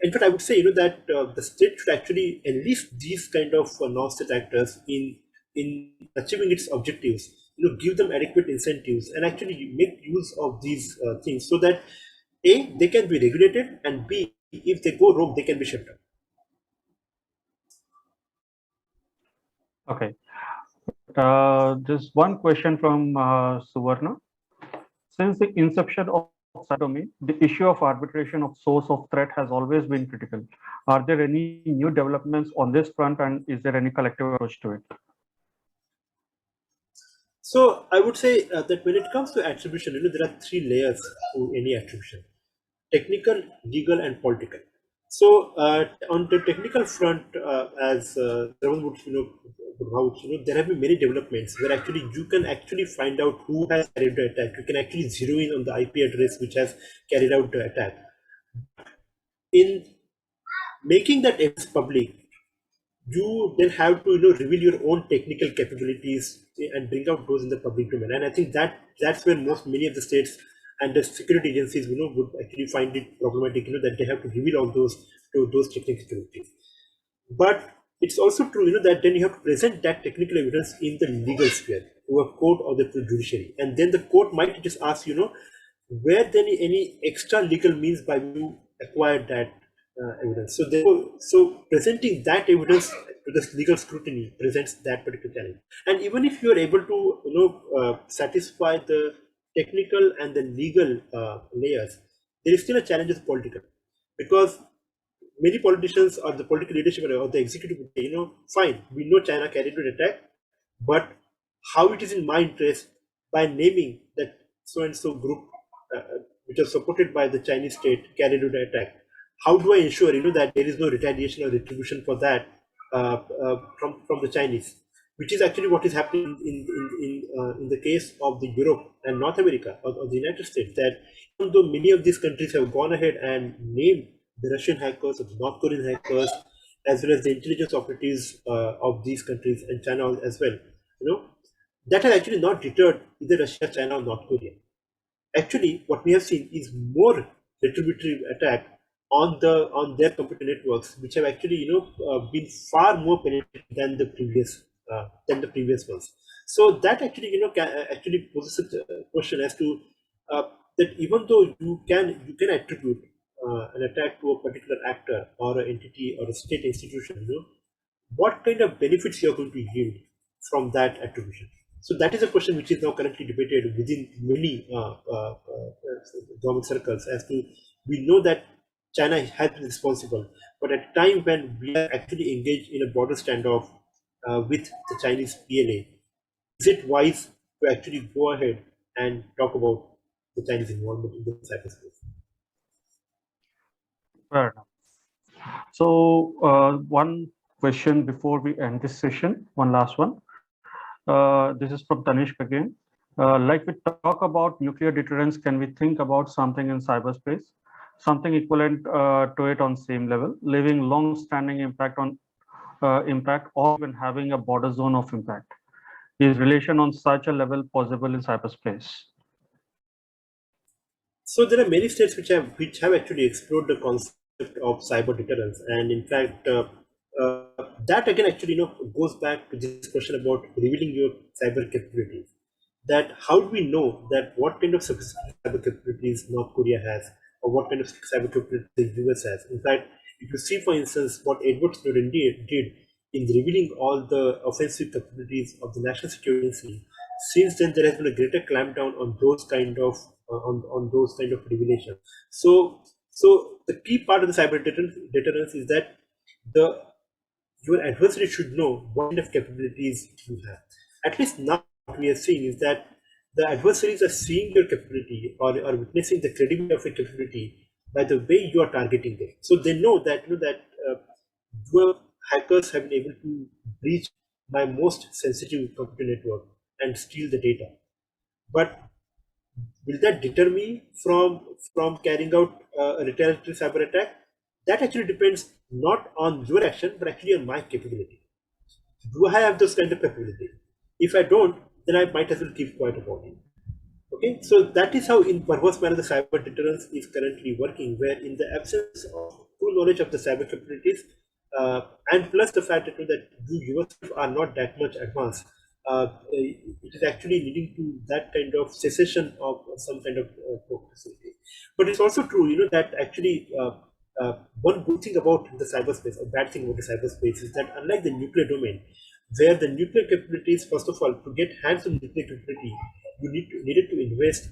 In fact, I would say that the state should actually enlist these kind of non-state actors in achieving its objectives. Give them adequate incentives and actually make use of these things so that A, they can be regulated, and B, if they go wrong, they can be shut down. Okay. Just one question from Suvarna. Since the inception of cyber domain, the issue of arbitration of source of threat has always been critical. Are there any new developments on this front, and is there any collective approach to it? So I would say that when it comes to attribution, there are three layers to any attribution: technical, legal, and political. So on the technical front, as Sravan would vouch, there have been many developments where actually you can actually find out who has carried the attack. You can actually zero in on the IP address which has carried out the attack. In making that evidence public, you then have to reveal your own technical capabilities and bring out those in the public domain. And I think that's where many of the states and the security agencies would actually find it problematic that they have to reveal all those technical capabilities. But it's also true that then you have to present that technical evidence in the legal sphere to a court or the judiciary, and then the court might just ask where then any extra legal means by you acquired that evidence. So therefore, presenting that evidence to the legal scrutiny presents that particular challenge. And even if you are able to satisfy the technical and the legal layers, there is still a challenge of political, because many politicians or the political leadership or the executive would say, fine, we know China carried out an attack, but how it is in my interest by naming that so and so group which was supported by the Chinese state carried out an attack. How do I ensure that there is no retaliation or retribution for that from the Chinese, which is actually what is happening in the case of the Europe and North America or the United States, that even though many of these countries have gone ahead and named the Russian hackers or the North Korean hackers, as well as the intelligence operatives of these countries and China as well, that has actually not deterred either Russia, China, or North Korea. Actually, what we have seen is more retributory attack on their computer networks, which have actually been far more penetrating than the previous ones. So that actually actually poses a question as to that even though you can attribute an attack to a particular actor or an entity or a state institution, what kind of benefits you are going to yield from that attribution. So that is a question which is now currently debated within many government circles, as to, we know that China has been responsible, but at a time when we are actually engaged in a border standoff with the Chinese PLA, is it wise to actually go ahead and talk about the Chinese involvement in the cyberspace? Fair enough. So one question before we end this session, one last one. This is from Tanishq again. Like we talk about nuclear deterrence, can we think about something in cyberspace, something equivalent to it on same level, leaving long-standing impact or even having a border zone of impact? Is relation on such a level possible in cyberspace? So there are many states which have actually explored the concept of cyber deterrence, and in fact, that again actually goes back to this question about revealing your cyber capabilities. That how do we know that what kind of sophisticated cyber capabilities North Korea has, or what kind of cyber capabilities the US has? In fact, if you see, for instance, what Edward Snowden did in revealing all the offensive capabilities of the National Security Council, since then there has been a greater clampdown on those kind of revelations. So the key part of the cyber deterrence is that the your adversary should know what kind of capabilities you have. At least now, what we are seeing is that the adversaries are seeing your capability, or witnessing the credibility of your capability by the way you are targeting them. So they know that your hackers have been able to breach my most sensitive computer network and steal the data. But will that deter me from carrying out a retaliatory cyber attack? That actually depends not on your action, but actually on my capability. Do I have those kind of capability? If I don't, then I might as well keep quiet about it. Okay, so that is how, in perverse manner, the cyber deterrence is currently working, where in the absence of true knowledge of the cyber capabilities, and plus the fact that you yourself are not that much advanced, it is actually leading to that kind of cessation of some kind of facility. But it's also true, that actually one good thing about the cyberspace, or bad thing about the cyberspace, is that unlike the nuclear domain, where the nuclear capabilities, first of all, to get hands on nuclear capability, you needed to invest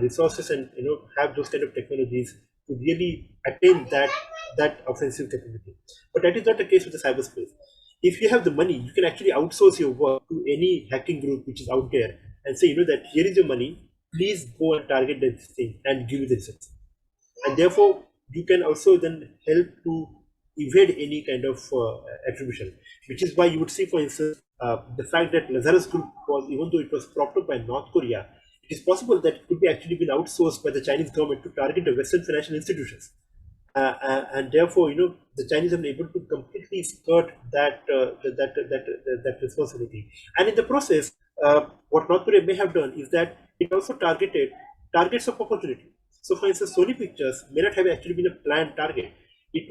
resources and have those kind of technologies to really attain that offensive capability. But that is not the case with the cyberspace. If you have the money, you can actually outsource your work to any hacking group which is out there and say, that here is your money, please go and target this thing and give you the results. And therefore, you can also then help to evade any kind of attribution, which is why you would see, for instance, the fact that Lazarus Group was, even though it was propped up by North Korea, it is possible that it could be actually been outsourced by the Chinese government to target the Western financial institutions. And therefore, the Chinese have been able to completely skirt that responsibility. And in the process, what North Korea may have done is that it also targeted targets of opportunity. So, for instance, Sony Pictures may not have actually been a planned target. It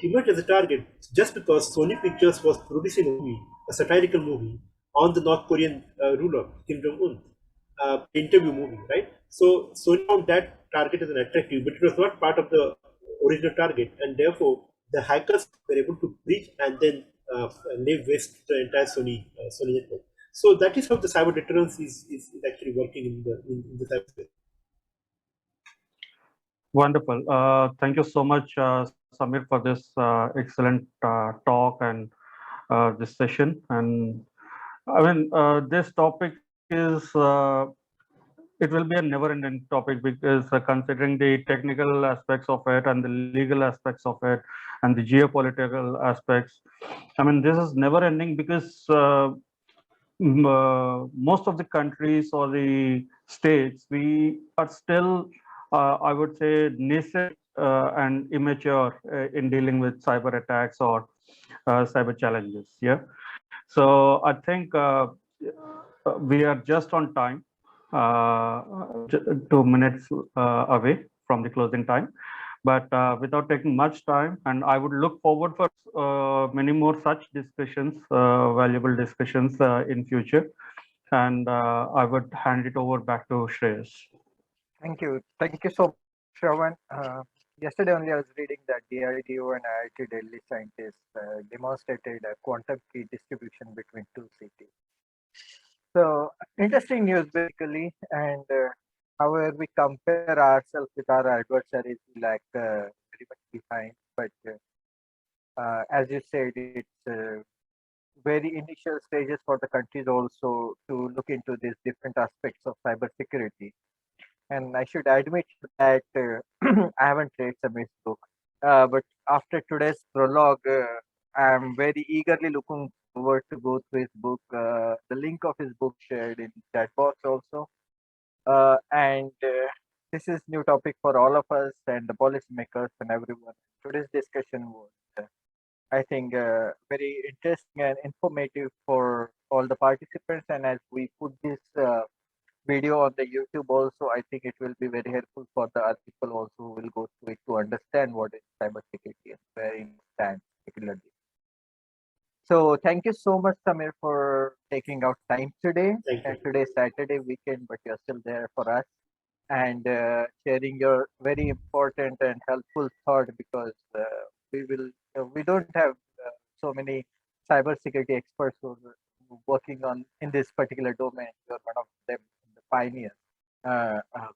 emerged as a target just because Sony Pictures was producing a satirical movie on the North Korean ruler Kim Jong Un, interview movie, right? So Sony found that target as an attractive, but it was not part of the original target, and therefore the hackers were able to breach and then lay waste to the entire Sony network. So that is how the cyber deterrence is actually working in the cyberspace. Wonderful. Thank you so much, Samir, for this excellent talk and this session. And I mean, this topic is, it will be a never-ending topic, because considering the technical aspects of it and the legal aspects of it and the geopolitical aspects, I mean, this is never-ending, because most of the countries or the states, we are still, I would say, nascent and immature in dealing with cyber attacks or cyber challenges. Yeah. So I think we are just on time, 2 minutes away from the closing time. But without taking much time, and I would look forward for many more such discussions, valuable discussions in future. And I would hand it over back to Shreyas. Thank you. Thank you so much, Sravan. Yesterday only I was reading that DRDO and IIT Delhi scientists demonstrated a quantum key distribution between two cities. So interesting news basically, and however we compare ourselves with our adversaries, we lag very much behind. But as you said, it's very initial stages for the countries also to look into these different aspects of cybersecurity. And I should admit that I haven't read Samir's book, but after today's prologue, I'm very eagerly looking forward to go through his book. The link of his book shared in chat box also. And this is new topic for all of us and the policymakers and everyone. Today's discussion was, I think, very interesting and informative for all the participants. And as we put this video on the YouTube also, I think it will be very helpful for the other people also who will go through it to understand what is cybersecurity and where it stands particularly. So thank you so much, Samir, for taking out time today. Thank you. And today's Saturday weekend, but you're still there for us and sharing your very important and helpful thought, because we don't have so many cybersecurity experts who are working on in this particular domain. You're one of them, the pioneer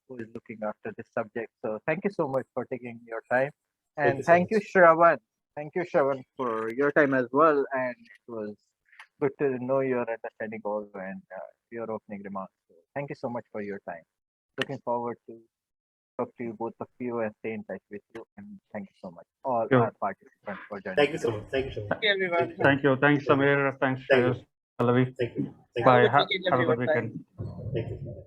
who is looking after this subject. So thank you so much for taking your time, and Thank you so thank you, Shravan. Thank you, Shravan, for your time as well. And it was good to know your understanding also and your opening remarks. So thank you so much for your time. Looking forward to talk to you, both of you, and stay in touch with you. And thank you so much, all you. our participants, for joining. Thank you so much. Thank you so much. Thank you, everyone. Thank you. Thanks, Samir. Thanks, Thank Shreyas. you. Pallavi. Thank you. Thank Bye. you. Have a good weekend, Have a good everyone. Bye. weekend. Thank you.